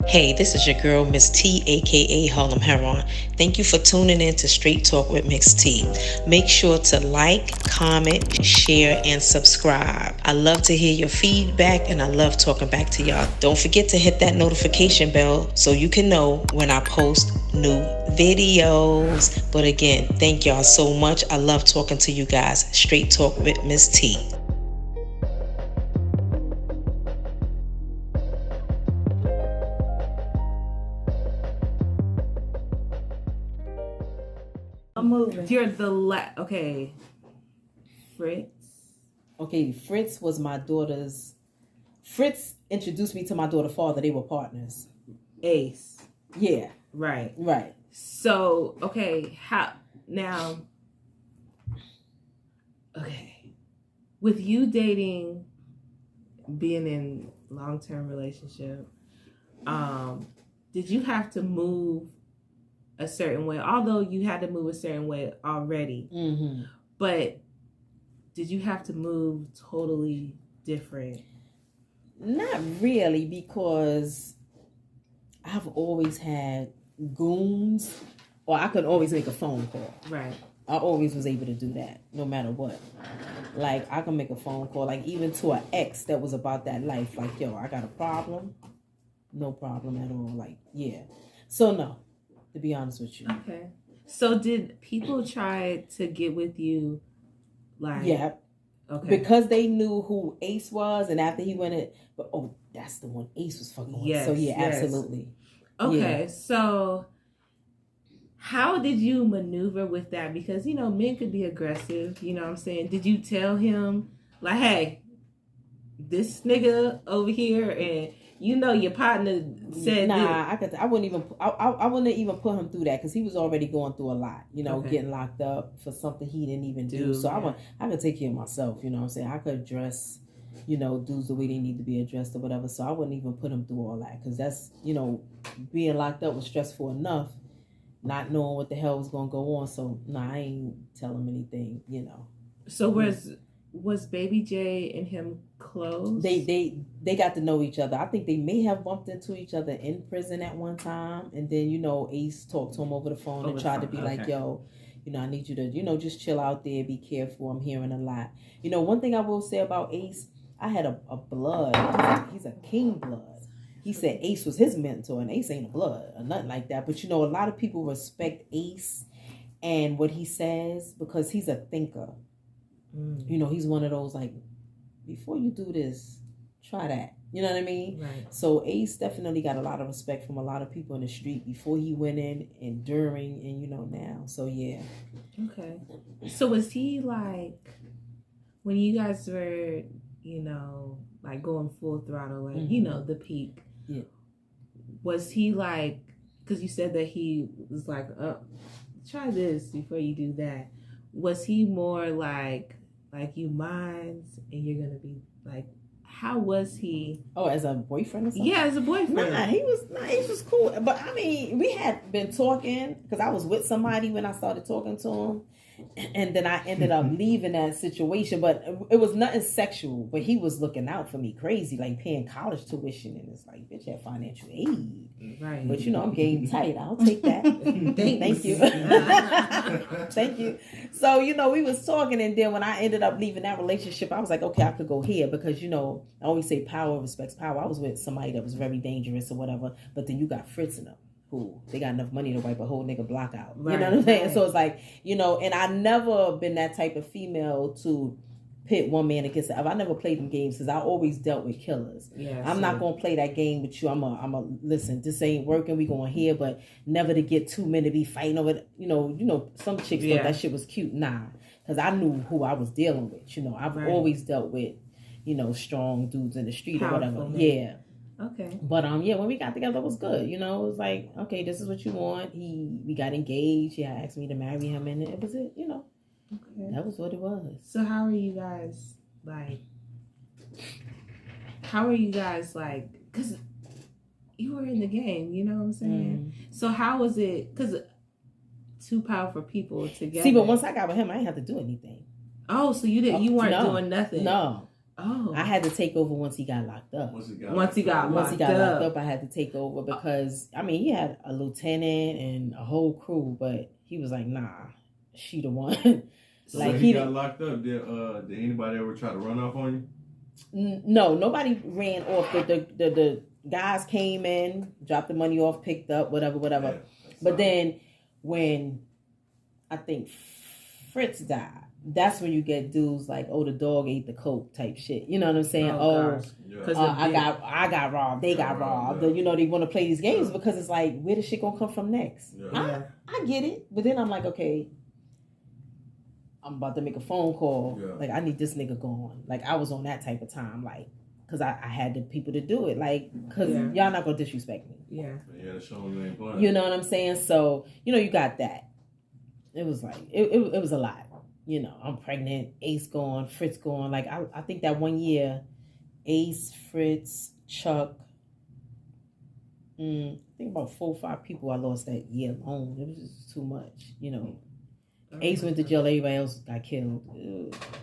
Hey, this is your girl, Miss T, aka Harlem Heron. Thank you for tuning in to Straight Talk with Miss T. Make sure to like, comment, share, and subscribe. I love to hear your feedback and I love talking back to y'all. Don't forget to hit that notification bell so you can know when I post new videos. But again, thank y'all so much. I love talking to you guys. Straight Talk with Miss T. I'm moving. You're the okay. Fritz. Okay, Fritz was my daughter's. Fritz introduced me to my daughter's father. They were partners. Ace. Yeah. Right. Right. So, okay, how now? Okay, with you dating, being in long-term relationship, did you have to move a certain way? Although you had to move a certain way already, but did you have to move totally different? Not really, because I've always had goons, or I could always make a phone call. Right. I always was able to do that, no matter what. Like, I can make a phone call, like, even to an ex that was about that life. Like, yo, I got a problem. No problem at all. Like, yeah. So, no, to be honest with you. Okay. So, did people try to get with you, like... Yeah. Okay. Because they knew who Ace was, and after he went in, but that's the one Ace was fucking with. Yes, so yeah, yes. Absolutely. Okay, yeah. So how did you maneuver with that? Because, you know, men could be aggressive, you know what I'm saying? Did you tell him, like, hey, this nigga over here, and you know your partner said I wouldn't even put him through that, because he was already going through a lot, you know, getting locked up for something he didn't even do. So yeah. I could take care of myself, you know what I'm saying? I could address, you know, dudes the way they need to be addressed or whatever. So I wouldn't even put him through all that, because that's, you know, being locked up was stressful enough, not knowing what the hell was going to go on. So I ain't tell him anything, you know. So was Baby J and him close? They got to know each other. I think they may have bumped into each other in prison at one time, and then, you know, Ace talked to him over the phone and tried to be like, yo, you know, I need you to, you know, just chill out there, be careful. I'm hearing a lot. You know, one thing I will say about Ace, I had a blood. He's a king blood. He said Ace was his mentor, and Ace ain't a blood or nothing like that. But, you know, a lot of people respect Ace and what he says because he's a thinker. You know, he's one of those, like, before you do this, try that. You know what I mean? Right. So Ace definitely got a lot of respect from a lot of people in the street before he went in, and during, and, you know, now. So, yeah. Okay. So was he, like, when you guys were, you know, like, going full throttle, like, you know, the peak. Yeah. Was he, like, because you said that he was like, try this before you do that. Was he more like you minds and you're gonna be like, how was he? Oh, as a boyfriend or something? Yeah, as a boyfriend. He was cool. But I mean, we had been talking because I was with somebody when I started talking to him. And then I ended up leaving that situation, but it was nothing sexual. But he was looking out for me crazy, like paying college tuition, and it's like, bitch, have financial aid, right? But you know, I'm game tight. I'll take that. Thank you, thank you. So you know, we was talking, and then when I ended up leaving that relationship, I was like, okay, I could go here because you know, I always say power respects power. I was with somebody that was very dangerous or whatever, but then you got Fritz in them. Who they got enough money to wipe a whole nigga block out. You know what I'm saying? Right. So it's like, you know, and I never been that type of female to pit one man against the other. I never played them games because I always dealt with killers. Yeah, I'm not gonna play that game with you. I'm a listen, this ain't working, we going here, but never to get two men to be fighting over it. You know, some chicks thought that shit was cute. Nah. Because I knew who I was dealing with. You know, I've always dealt with, you know, strong dudes in the street or whatever. Man. Yeah. Okay. But yeah, when we got together, it was good. You know, it was like, okay, this is what you want. We got engaged. Yeah, asked me to marry him, and it was it. You know, that was what it was. So how are you guys like? How are you guys like? Because you were in the game. You know what I'm saying? So how was it? Because two powerful people together. See, but once I got with him, I didn't have to do anything. Oh, so you didn't? You weren't doing nothing. No. Oh. I had to take over once he got locked up. Once he got locked up, I had to take over because he had a lieutenant and a whole crew, but he was like, nah, she the one. Like when he got locked up, did anybody ever try to run off on you? No, nobody ran off. The guys came in, dropped the money off, picked up, whatever. Yeah, but then when I think Fritz died, that's when you get dudes like, oh, the dog ate the coke type shit. You know what I'm saying? I got robbed. They got robbed. Yeah. They want to play these games because it's like, where the shit gonna come from next? Yeah. I get it, but then I'm like, okay, I'm about to make a phone call. Yeah. Like, I need this nigga gone. Like, I was on that type of time, like, because I had the people to do it. Like, because y'all not going to disrespect me. Yeah. Yeah, show them you ain't playing. You know what I'm saying? So, you got that. It was like, it was a lot. I'm pregnant, Ace gone, Fritz gone. Like, I think that one year, Ace, Fritz, Chuck, I think about 4 or 5 people I lost that year alone. It was just too much, Ace went to jail, everybody else got killed.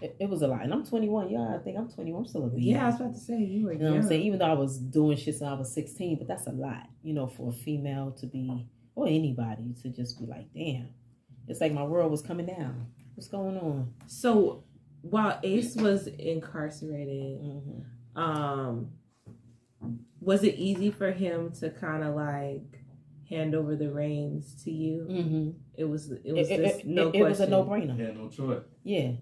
It was a lot. And I'm 21. Yeah, I think I'm 21. I'm still a baby. Yeah, I was about to say, you were young. You know what I'm saying? Even though I was doing shit since I was 16, but that's a lot, for a female to be, or anybody to just be like, damn. It's like my world was coming down. What's going on? So, while Ace was incarcerated, was it easy for him to kind of like hand over the reins to you? Mm-hmm. It was no question. It was a no-brainer. He had no choice. Yeah.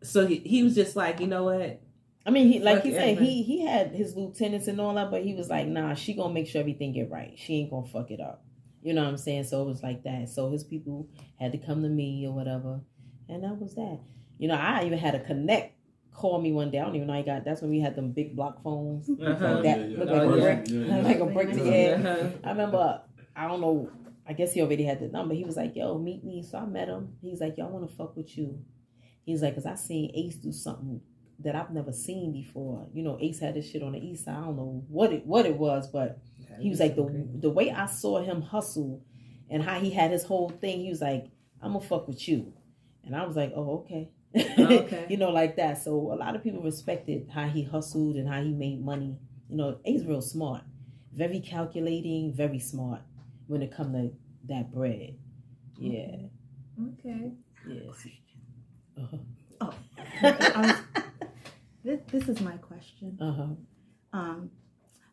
So he was just like, you know what? I mean, he said, he had his lieutenants and all that, but he was like, nah, she gonna make sure everything get right. She ain't gonna fuck it up. You know what I'm saying? So it was like that. So his people had to come to me or whatever, and that was that. I even had a connect call me one day. I don't even know I got. That's when we had them big block phones. Look like a brick, like a brick to head. I remember. I don't know. I guess he already had the number. He was like, yo, meet me. So I met him. He's like, yo, I want to fuck with you. He's like, because I seen Ace do something that I've never seen before. Ace had this shit on the east side. I don't know what it was, but he was like, the way I saw him hustle and how he had his whole thing, he was like, I'm going to fuck with you. And I was like, oh, okay. Okay. Like that. So a lot of people respected how he hustled and how he made money. Ace real smart. Very calculating, very smart. When it comes to that bread. Yeah. Okay. Yes. This is my question.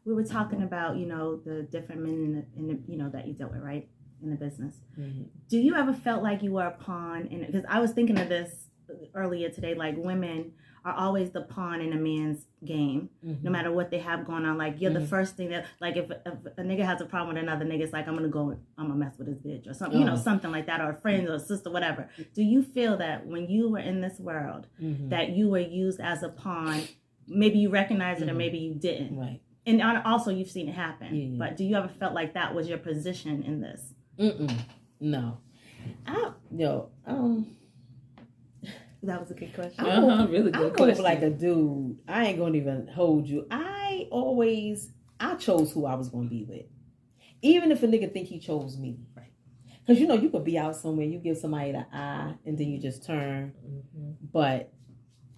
We were talking about, the different men in the that you dealt with, right? In the business. Mm-hmm. Do you ever felt like you were a pawn? Because I was thinking of this earlier today, like women are always the pawn in a man's game, no matter what they have going on. Like, you're the first thing that, like, if a nigga has a problem with another nigga, it's like, I'm gonna mess with his bitch or something, something like that, or a friend or a sister, whatever. Do you feel that when you were in this world, that you were used as a pawn? Maybe you recognized it or maybe you didn't. Right. And also, you've seen it happen. Yeah. But do you ever felt like that was your position in this? No. That was a good question. Really good question. I'm like a dude. I ain't gonna even hold you. I chose who I was gonna be with, even if a nigga think he chose me. Right? Because you could be out somewhere, you give somebody the eye, and then you just turn. But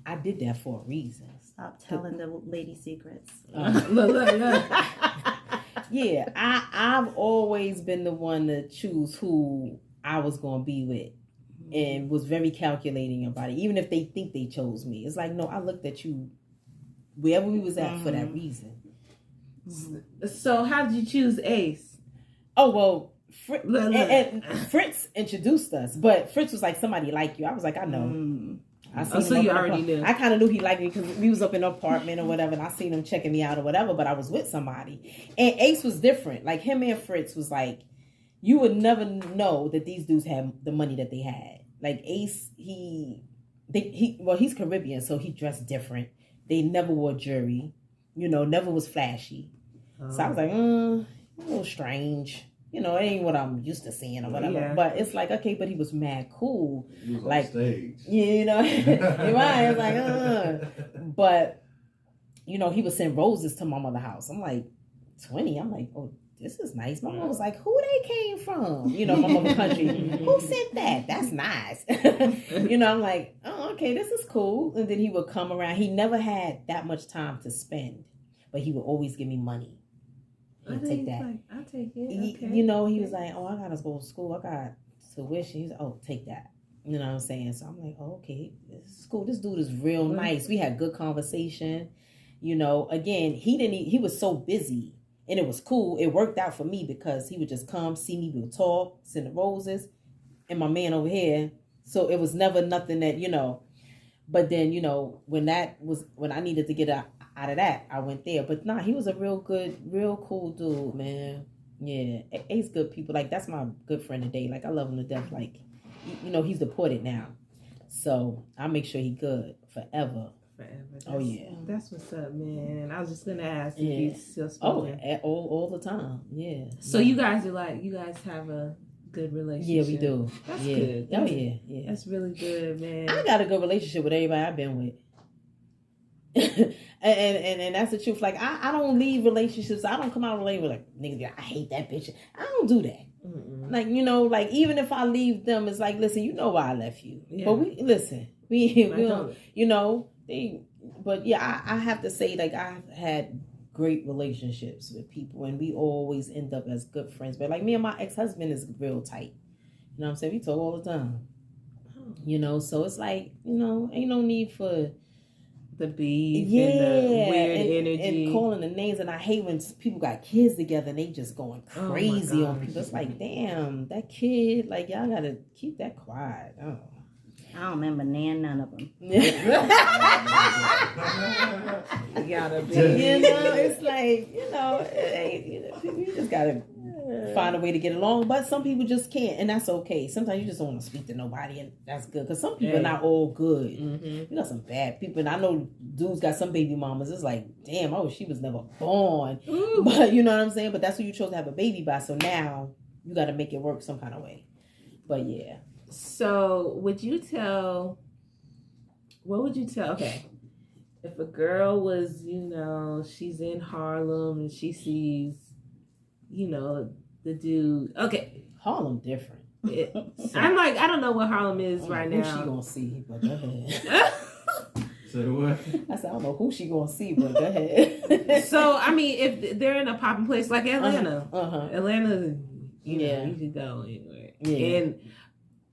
I did that for a reason. Stop telling the lady secrets. Yeah, I've always been the one to choose who I was gonna be with. And was very calculating about it. Even if they think they chose me. It's like, no, I looked at you wherever we was at for that reason. So how did you choose Ace? Oh, well, and Fritz introduced us. But Fritz was like, somebody like you. I was like, I know. So you already knew. I kind of knew he liked me because we was up in an apartment or whatever. And I seen him checking me out or whatever. But I was with somebody. And Ace was different. Like, him and Fritz was like, you would never know that these dudes had the money that they had. Like Ace, he's Caribbean, so he dressed different. They never wore jewelry, never was flashy. So I was like, a little strange. It ain't what I'm used to seeing or whatever. Yeah. But it's like, okay, but he was mad cool. He was like, on stage. You're right. It's like, But, he would send roses to my mother's house. I'm like, 20. I'm like, oh, this is nice. My mom was like, who they came from? My mother country. Who sent that? That's nice. I'm like, oh, okay, this is cool. And then he would come around. He never had that much time to spend, but he would always give me money. He'd take that. Like, I'll take it. Okay. He was like, oh, I gotta go to school. I got tuition. He's like, oh, take that. You know what I'm saying? So I'm like, oh, okay, this is cool. This dude is real nice. We had good conversation. Again, he was so busy, and it was cool. It worked out for me because he would just come, see me, we'll talk, send the roses, and my man over here. So it was never nothing that, but then, when I needed to get out of that, I went there. But nah, he was a real cool dude, man. Yeah, he's good people. Like, that's my good friend today. Like, I love him to death. Like, he's deported now. So I make sure he good forever. Oh, yeah. That's what's up, man. I was just going to ask if he's still speaking. All the time. Yeah. So you guys have a good relationship. Yeah, we do. That's good. Oh, yeah. That's really good, man. I got a good relationship with everybody I've been with. and that's the truth. Like, I don't leave relationships. I don't come out of a relationship like, nigga, I hate that bitch. I don't do that. Mm-mm. Like, like, even if I leave them, it's like, listen, you know why I left you. Yeah. But we don't, but yeah, I have to say, like, I've had great relationships with people, and we always end up as good friends. But like, me and my ex-husband is real tight. You know what I'm saying? We talk all the time. So it's like, ain't no need for the beef and the weird energy and calling the names. And I hate when people got kids together and they just going crazy on people. It's like, damn, that kid, like, y'all gotta keep that quiet. Oh. I don't remember none of them. You gotta be. It's like, you just gotta find a way to get along. But some people just can't, and that's okay. Sometimes you just don't want to speak to nobody, and that's good. Because some people are not all good. Mm-hmm. You got some bad people, and I know dudes got some baby mamas. It's like, damn, I wish she was never born. Ooh. But you know what I'm saying? But that's who you chose to have a baby by. So now you got to make it work some kind of way. But yeah. So what would you tell, okay, if a girl was, she's in Harlem and she sees, the dude, okay. Harlem different. I'm like, I don't know what Harlem is right now. Who she gonna see, but go ahead. Say what? I said, I don't know who she gonna see, but go ahead. So, I mean, if they're in a popping place like Atlanta, Atlanta, you could go anywhere. Yeah. And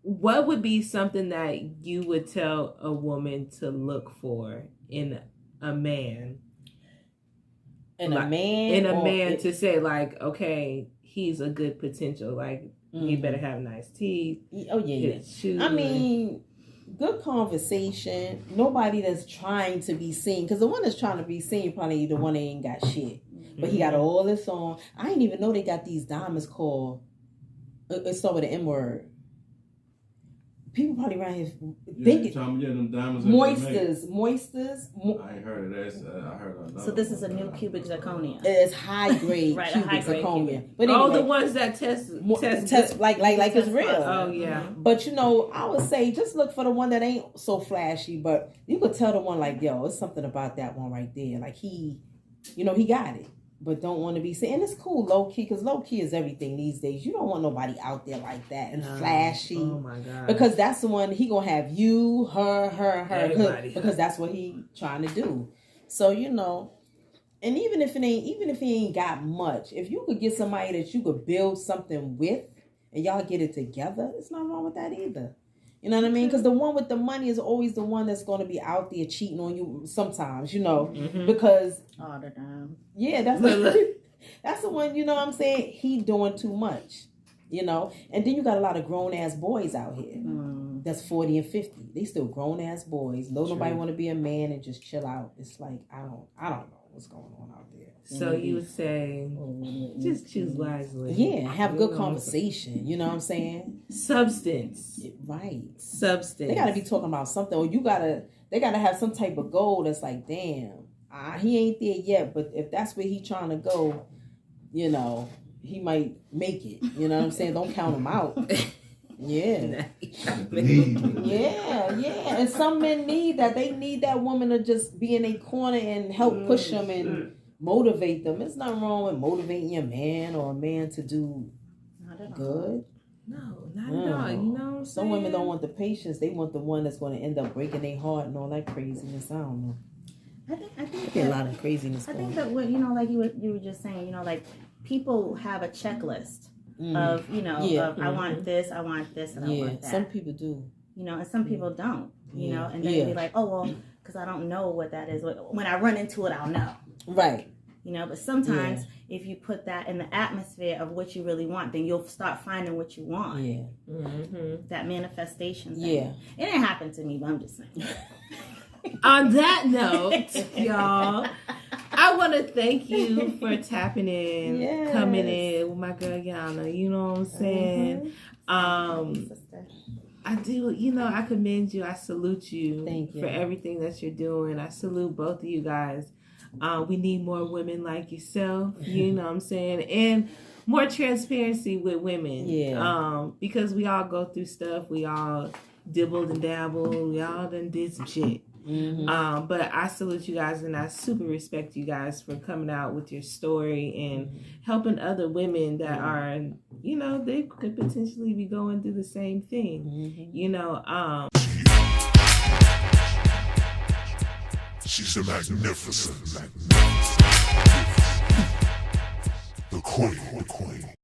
what would be something that you would tell a woman to look for in a man? To say, like, okay, he's a good potential. Like, he better have nice teeth. Oh, yeah. Shoes. I mean, good conversation. Nobody that's trying to be seen. Because the one that's trying to be seen probably the one that ain't got shit. But he got all this on. I didn't even know they got these diamonds called, it started with the M word. People probably around here think them diamonds. Moisters. I ain't heard of that. I heard of that. So this is a new cubic zirconia. It's high grade cubic zirconia. But anyway, the ones that test like it's real. Oh yeah. But I would say just look for the one that ain't so flashy. But you could tell the one like, yo, it's something about that one right there. Like he got it. But don't want to be seen. And it's cool low key, because low key is everything these days. You don't want nobody out there like that and flashy. Oh my God. Because that's the one he gonna have you, her, because that's what he trying to do. So and even if he ain't got much, if you could get somebody that you could build something with and y'all get it together, it's not wrong with that either. You know what I mean? Because the one with the money is always the one that's going to be out there cheating on you sometimes, because all the time. Yeah, that's that's the one, what I'm saying? He doing too much, And then you got a lot of grown-ass boys out here that's 40 and 50. They still grown-ass boys. Nobody want to be a man and just chill out. It's like, I don't know what's going on out there. So you would say, just choose wisely. Yeah, have good conversation. You know what I'm saying? Substance. Right. Substance. They got to be talking about something. Or they got to have some type of goal that's like, damn, he ain't there yet. But if that's where he trying to go, he might make it. You know what I'm saying? Don't count him out. Yeah. Yeah. And some men need that. They need that woman to just be in a corner and help push them and motivate them. There's nothing wrong with motivating your man or a man to do good. No, not at all. You know what I'm saying? Some women don't want the patience. They want the one that's going to end up breaking their heart and all that craziness. I don't know. I think a lot of craziness. I think that what like you were just saying, like people have a checklist of of I want this, and I want that. Some people do. And some people don't. And then be like, oh well, because I don't know what that is. When I run into it, I'll know. Right. But sometimes if you put that in the atmosphere of what you really want, then you'll start finding what you want. Yeah. Mm-hmm. That manifestation thing. Yeah. It didn't happen to me, but I'm just saying. On that note, y'all, I want to thank you for tapping in, coming in with my girl Yana. You know what I'm saying? I do. I commend you. I salute you. Thank you for everything that you're doing. I salute both of you guys. We need more women like yourself. You know what I'm saying? And more transparency with women. Yeah. Because we all go through stuff. We all dibbled and dabbled. We all done did some shit. Mm-hmm. But I salute you guys, and I super respect you guys for coming out with your story and helping other women that are, they could potentially be going through the same thing. She's the magnificent, the queen.